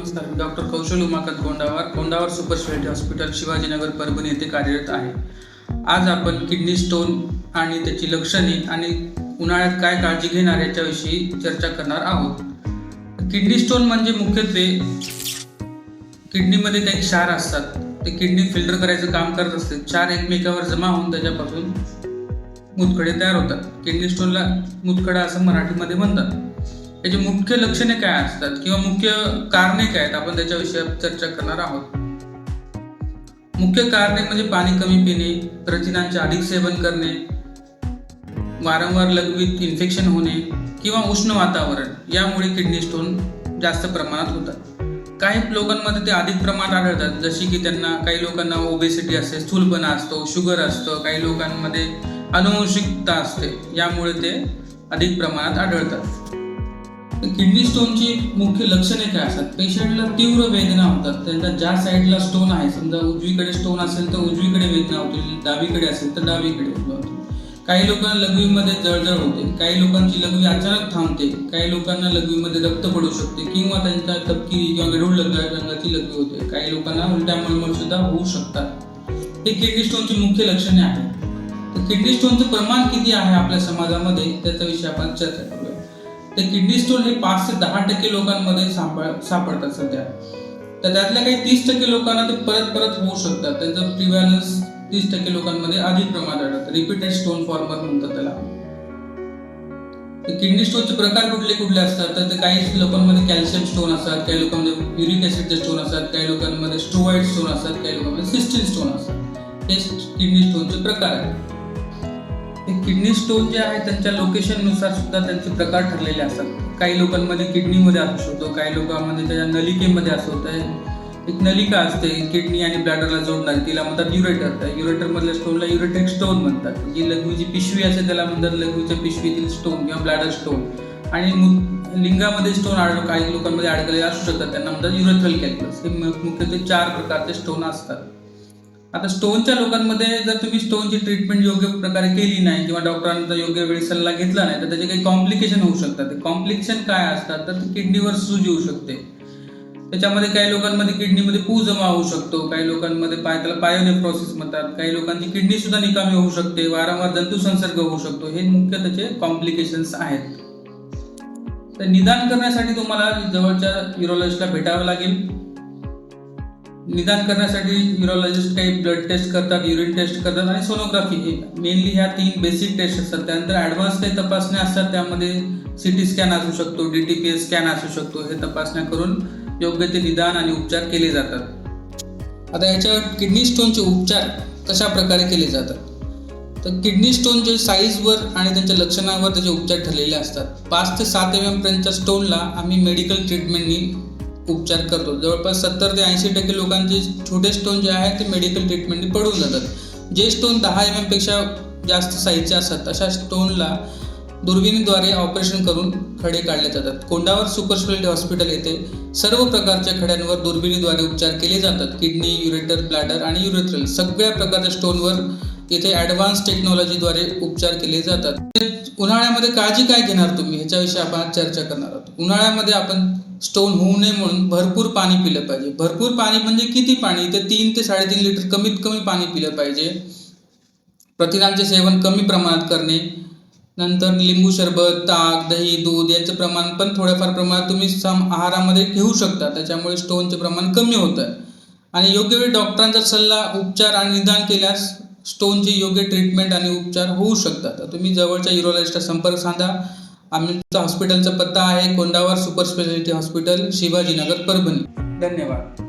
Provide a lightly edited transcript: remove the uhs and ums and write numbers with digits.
नमस्कार. मी doctor Kaushal Umakant Gondawar super speciality hospital Shivajinagar Parbhani येथे कार्यरत आहे. आज आपण किडनी स्टोन आणि त्याची लक्षणे आणि उन्हाळ्यात काय काळजी घेणार याच्याविषयी चर्चा करणार आहोत. किडनी स्टोन म्हणजे मुख्यत्वे किडनीमध्ये काही क्षार असतात, ते किडनी फिल्टर करायचं काम करत असते. क्षार एकमेकावर जमा होऊन त्याच्यापासून मूतखडे तयार होतात. किडनी स्टोनला मूतखडा असं मराठीमध्ये म्हणतात. याची मुख्य लक्षणे काय असतात किंवा मुख्य कारणे काय आहेत, आपण त्याच्याविषयी चर्चा करणार आहोत. मुख्य कारणे म्हणजे पाणी कमी पिणे, प्रथिनांचे अधिक सेवन करणे, वारंवार लघवीत इन्फेक्शन होणे किंवा उष्ण वातावरण, यामुळे किडनी स्टोन जास्त प्रमाणात होतात. काही लोकांमध्ये ते अधिक प्रमाणात आढळतात, जशी की काही लोकांना ओबेसिटी असते, स्थूलपणा असतो, शुगर असतं, काही लोकांमध्ये अनुवंशिकता असते, यामुळे ते अधिक प्रमाणात आढळतात. किडनी स्टोनची मुख्य लक्षणे काय असतात? पेशंटला तीव्र वेदना होतात. त्यांच्या ज्या साईडला स्टोन आहे, समजा उजवीकडे स्टोन असेल तर उजवीकडे वेदना होतील, डावीकडे असेल तर डावीकडे होतील. काही लोकांना लघवीमध्ये जळजळ होते, काही लोकांची लघवी अचानक थांबते, काही लोकांना लघवीमध्ये रक्त पडू शकते किंवा त्यांच्या तपकिरी किंवा गढूळ रंगाची लघवी होते. काही लोकांना उलट्या मळमळ सुद्धा होऊ शकतात. हे किडनी स्टोनची मुख्य लक्षणे आहेत. तर किडनी स्टोनचं प्रमाण किती आहे आपल्या समाजामध्ये, त्याच्याविषयी आपण चर्चा करूया. तर किडनी स्टोन हे 5 ते 10% लोकांमध्ये सापडतात सध्या. तर त्यातल्या काही 30% लोकांना ते परत होऊ शकतात. त्याचं प्रिव्हॅलन्स 30% लोकांमध्ये अधिक प्रमाणात आढळतं. रिपीटेड स्टोन फॉर्मर म्हणतात त्याला. किडनी स्टोनचे प्रकार कुठले असतात? तर ते काही लोकांमध्ये कॅल्शियम स्टोन असतात, काही लोकांमध्ये युरिक ऍसिडचे स्टोन असतात, काही लोकांमध्ये स्ट्रोवाइड स्टोन असतात, काही लोकांमध्ये सिस्टीन स्टोन असतात. हे किडनी स्टोनचे प्रकार आहेत. किडनी स्टोन जे आहे त्यांच्या लोकेशननुसार सुद्धा त्यांचे प्रकार ठरलेले असतात. काही लोकांमध्ये किडनीमध्ये असू शकतो, काही लोकांमध्ये त्याच्या नलिकेमध्ये असतो. एक नलिका असते किडनी आणि ब्लॅडरला जोडणारी, तिला म्हणतात युरेटर. त्या युरेटरमधल्या स्टोनला युरेटिक स्टोन म्हणतात. जी लघवीची पिशवी असते त्याला म्हणतात लघवीच्या पिशवीतील स्टोन किंवा ब्लॅडर स्टोन. आणि लिंगामध्ये स्टोन काही लोकांमध्ये अडकलेले असू शकतात, त्यांना म्हणतात युरेथ्रल कॅल्क्युलस. हे मुख्यत्वे 4 प्रकारचे स्टोन असतात. आता स्टोनच्या लोकांमध्ये जर तुम्ही स्टोनची ट्रीटमेंट योग्य प्रकारे केली नाही किंवा डॉक्टरांचा योग्य वेळी सल्ला घेतला नाही तर त्याचे काही कॉम्प्लिकेशन होऊ शकतात. ते कॉम्प्लिकेशन काय असतात? तर किडनीवर सूज येऊ शकते. त्याच्यामध्ये काही लोकांमध्ये किडनीमध्ये पू जमा होऊ शकतो, काही लोकांमध्ये त्याला पायोनेफ्रोसिस म्हणतात, काही लोकांची किडनी सुद्धा निकामी होऊ शकते, वारंवार जंतू संसर्ग होऊ शकतो. हे मुख्य त्याचे कॉम्प्लिकेशन्स आहेत. तर निदान करण्यासाठी तुम्हाला जवळच्या युरोलॉजिस्टला भेटावं लागेल. निदान करण्यासाठी युरोलॉजिस्ट काही ब्लड टेस्ट करतात, युरिन टेस्ट करतात आणि सोनोग्राफी. हे मेनली ह्या 3 बेसिक टेस्ट असतात. त्यानंतर ॲडव्हान्स काही तपासण्या असतात, त्यामध्ये CT स्कॅन असू शकतो, DTPS स्कॅन असू शकतो. हे तपासण्या करून योग्य ते निदान आणि उपचार केले जातात. आता याच्यावर किडनी स्टोनचे उपचार कशा प्रकारे केले जातात? तर किडनी स्टोनच्या साईजवर आणि त्यांच्या लक्षणांवर त्याचे उपचार ठरलेले असतात. 5 ते 7 mm पर्यंतच्या स्टोनला आम्ही मेडिकल ट्रीटमेंटनी उपचार करतो. जवळपास 70 ते 80% लोकांचे छोटे स्टोन जे आहेत ते मेडिकल ट्रीटमेंटने पडून जातात. जे स्टोन 10 mm पेक्षा जास्त साईजचे असतात अशा स्टोनला दुर्बिणीद्वारे ऑपरेशन करून खडे काढले जातात. गोंडावर सुपर स्पेशालिटी हॉस्पिटल येथे सर्व प्रकारच्या खड्यांवर दुर्बिणीद्वारे उपचार केले जातात. किडनी, युरेटर, ब्लॅडर आणि युरेथ्रल सगळ्या प्रकारच्या स्टोनवर येथे ॲडव्हान्स टेक्नॉलॉजीद्वारे उपचार केले जातात. उन्हाळ्यामध्ये काळजी काय घेणार तुम्ही, ह्याच्याविषयी आपण चर्चा करणार आहोत. उन्हाळ्यामध्ये आपण स्टोन होऊ नये म्हणून भरपूर पाणी पिलं पाहिजे. भरपूर पाणी म्हणजे किती पाणी? तर 3 ते 3.5 लिटर कमीत कमी पाणी पिलं पाहिजे. प्रथिनांचे सेवन कमी प्रमाणात करणे. नंतर लिंबू सरबत, ताक, दही, दूध याचं प्रमाण पण थोड्याफार प्रमाणात तुम्ही आहारामध्ये घेऊ शकता. त्याच्यामुळे स्टोनचे प्रमाण कमी होतं. आणि योग्य वेळी डॉक्टरांचा सल्ला, उपचार आणि निदान केल्यास स्टोनची योग्य ट्रीटमेंट आणि उपचार होऊ शकतात. तर तुम्ही जवळच्या युरोलॉजिस्टचा संपर्क साधा. आमच्या हॉस्पिटलचा पत्ता आहे Gondawar super speciality hospital, Shivajinagar, Parbhani. धन्यवाद.